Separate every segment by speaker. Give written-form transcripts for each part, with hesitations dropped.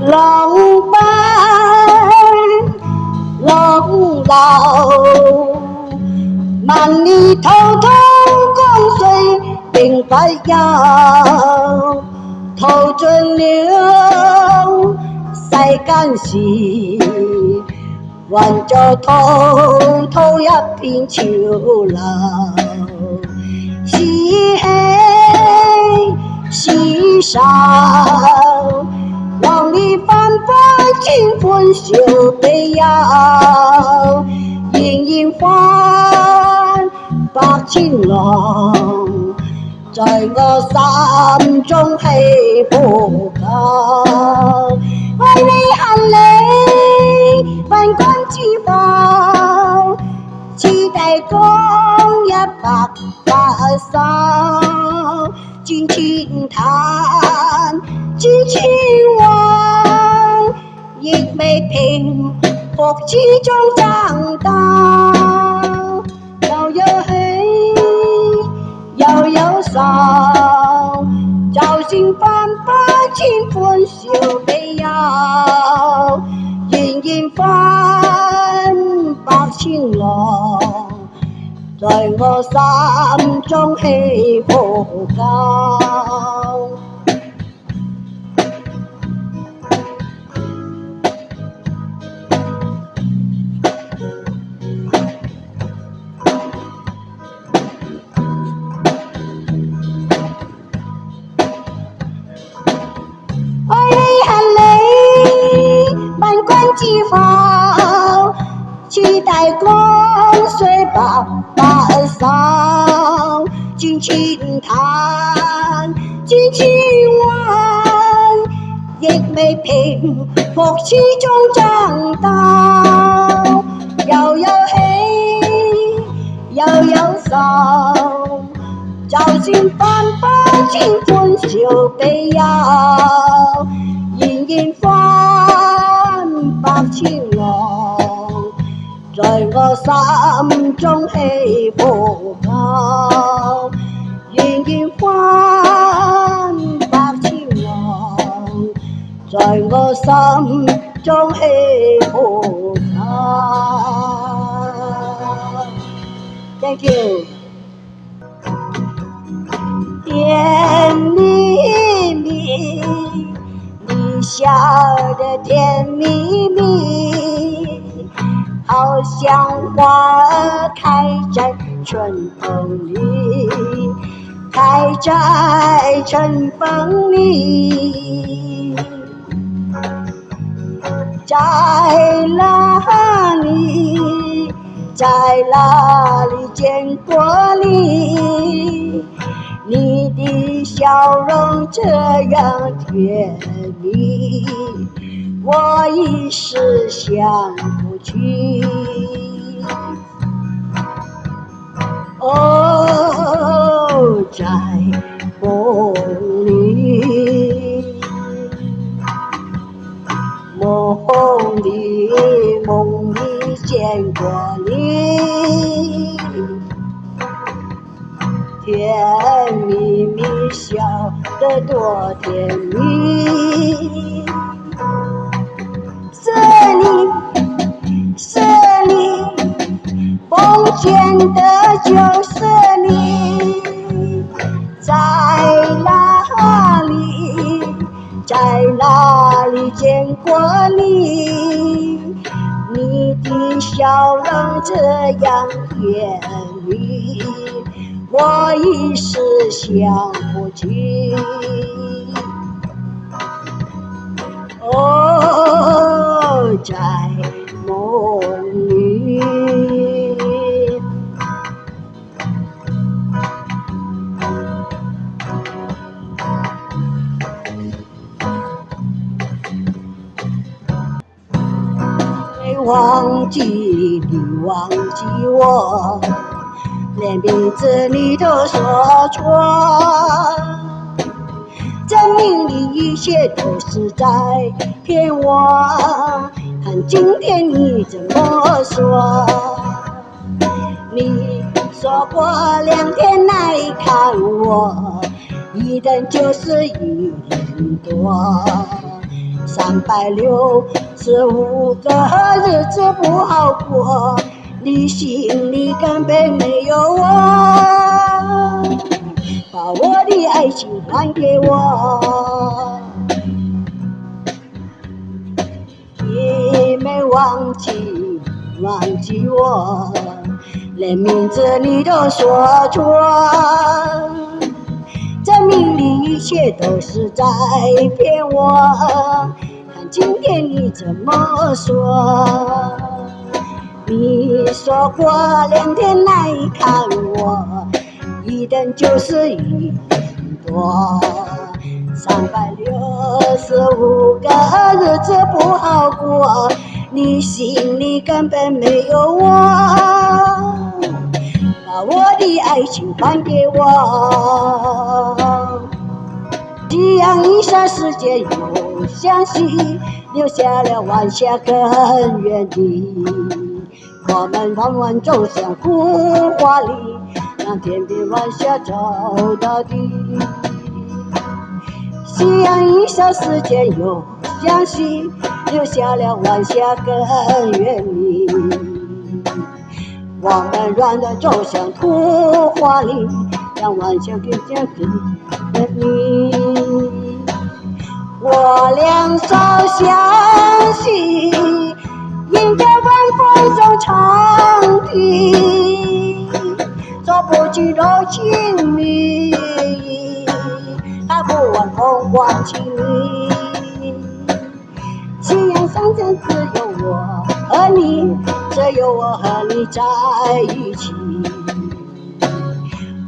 Speaker 1: 浪奔浪流，萬里滔滔江水並不休，淘盡了世間事，混作滔滔一片潮流，是喜是愁，浪裏翻波千歡笑悲憂，仍然翻百千浪，在我心中起伏高。為你恨你，萬軍之後，此地光180首，盡千嘆，知千彎，亦未平復此中爭鬥，又有喜又有愁，就算翻波千歡笑悲憂，仍然翻百千浪，在我心中起伏高。之後，此地光水180首，盡千嘆，知千彎，亦未平復此中爭鬥，又有喜又有愁，就算翻波千歡笑悲憂，仍然翻百千浪，在我心中起伏高，仍然翻百千浪，在我心中起伏高。Thank you。甜蜜蜜，你笑得甜蜜蜜，好像花儿开在春风里，开在春风里，在哪里，在哪里见过你？你的笑容这样甜蜜，我一时想不起。哦，在梦里，梦里见过你，甜蜜蜜笑得多甜蜜，是你，梦见的就是你，在哪里，在哪里见过你？你的笑容这样甜蜜，我一时想不起。哦，在梦里，没忘记你，忘记我，连名字你都说错，证明你一切都是在骗我。看今天你怎么说？你说过2天来看我，一人就是1人多。365个日子不好过，你心里根本没有我，把我的爱情还给我。你没忘记我，连名字你都说错，证明你一切都是在骗我。看今天你怎么说？你说过2天来看我，一等就是1多。365个日子不好过，你心里根本没有我，把我的爱情还给我。夕阳一闪，时间又相惜，留下了晚霞更远地。我们弯弯走向童话里，让天边晚霞照到底。夕阳一闪，时间又相惜，留下了晚霞更远离。我们软软走向童话里，让晚霞更加更远离。我俩手相携，迎着晚风中长堤，说不尽柔情蜜，踏不完风光情理。夕阳上升，只有我和你，只有我和你在一起。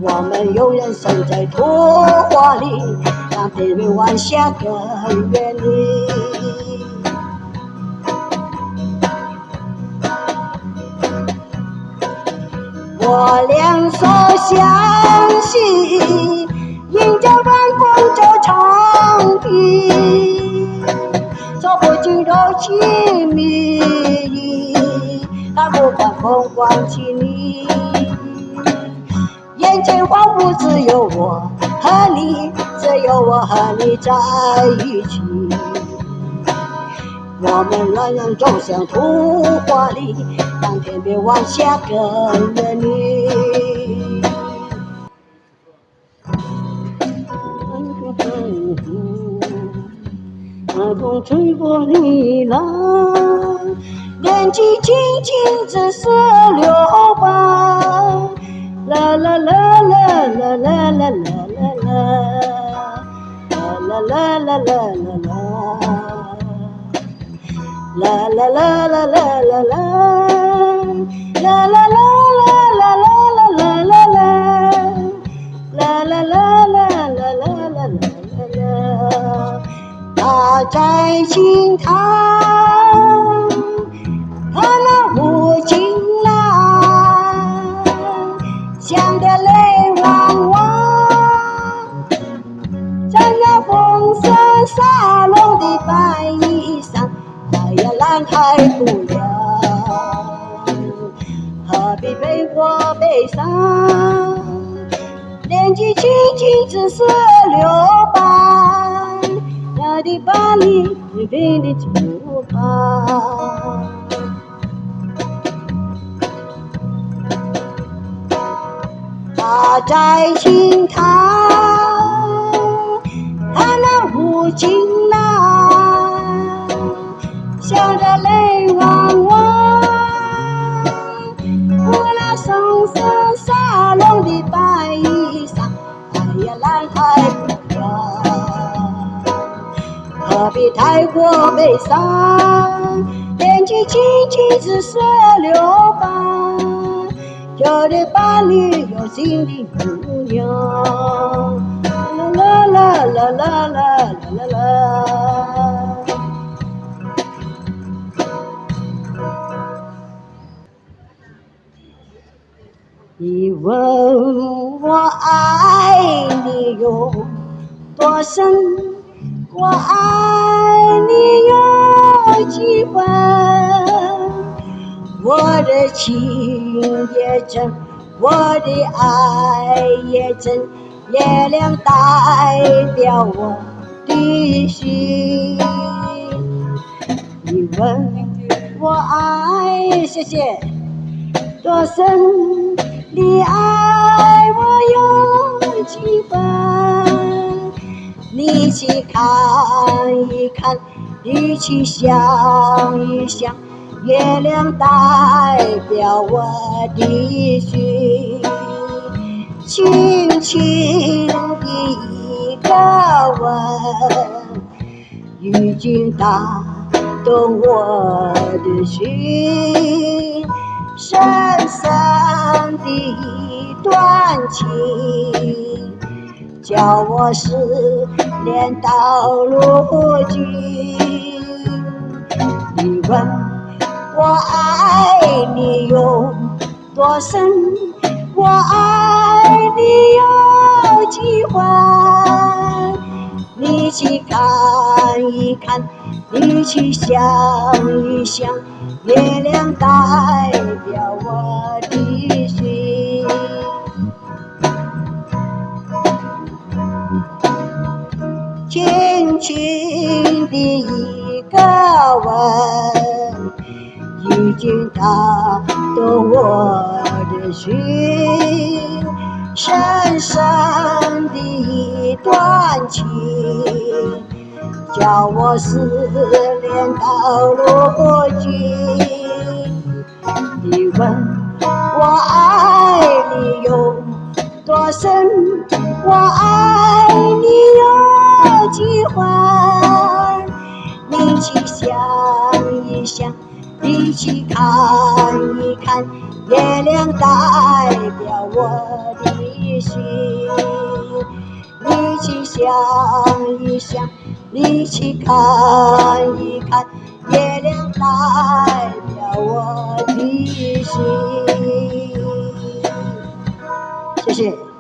Speaker 1: 我们永远生在童话里，让天边晚霞更远离。我俩手相携，迎着晚风走长堤，说不尽柔情蜜，踏不完风光情理。眼前仿佛只有我和你，只有我和你在一起。我们软软走向童话里，让天边晚霞更远离。晚风吹过你来，年纪轻轻只是6八。啦啦啦啦啦啦啦啦啦啦啦啦啦啦啦。啦啦啦啦啦啦啦，啦啦啦啦啦啦啦啦啦，啦啦啦啦啦啦啦啦。他在青塘，他那无情郎，想得泪汪汪，站在风声沙漏的白衣裳。哎呀，兰开不了，何必为我悲伤？年纪轻轻只是6八，那的把你陪你走吧。他在青塘，他那无情郎，笑着泪汪汪，我那声声沙漏的白衣裳，哎呀，兰开不了，何必太过悲伤？年纪轻轻只是6八，就得把你有心的姑娘。啦啦啦啦啦啦啦啦。你问我爱你有多深，我爱你有几分？我的情也真，我的爱也真，月亮代表我的心。你问我爱，谢谢，多深的爱我有几分？你去看一看，你去想一想，月亮代表我的心，轻轻的一个吻，已经打动我的心，深深的一段情，叫我思念到如今。你问我爱你有多深，我爱你有几分？你去看一看，你去想一想，月亮代表我的心。轻轻的一个吻，已经打动我的心，深深的一段情，叫我思念到如今。你问我爱你有多深，我爱你有几分？你去想一想，你去看一看，月亮代表我的心。你去想一想，你去看一看，月亮代表我的心。谢谢。